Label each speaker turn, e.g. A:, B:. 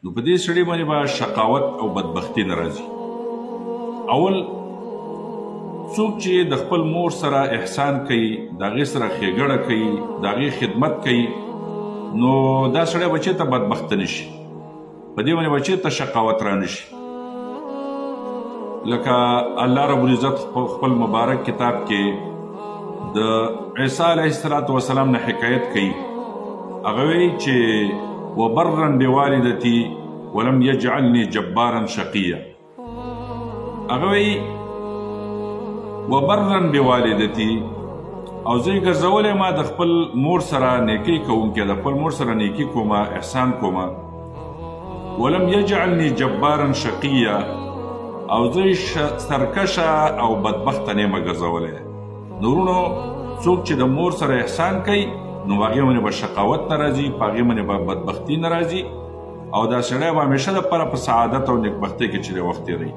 A: نو په دې سړي باندې به شقاوت او بدبختي نه راځي. اول څوک چې د خپل مور سره احسان کوي، د هغې سره ښېګړه کوي، د هغې خدمت کوي، نو دا سړی به چېرته بدبخته نه شي، په دې باندې به چېرته شقاوت را نه شي. لکه الله رب العزت خپل مبارک کتاب کې د عیسی علیه السلام نه حکایت کوي. هغه وایي چې وبرا بوالدتي ولم يجعلني جبارا شقيا. هغه وایي وبرا بوالدتي، او زه یې ګرځولی ما د خپل مور سره نیکي کوونکی، د خپل مور سره نیکي کومه، احسان کومه. ولم يجعلني جبارا شقيا، او زه یې سرکشه او بدبخته نه یم ګرځولی. نو ورونو، څوک چې د مور سره احسان کوي نو په هغې باندې به شقاوت نه راځي، په هغې باندې به بدبختي نه راځي، او دا سړی به همیشه دپاره په سعادت او نیکبختۍ کې چې دی وخت تېروي.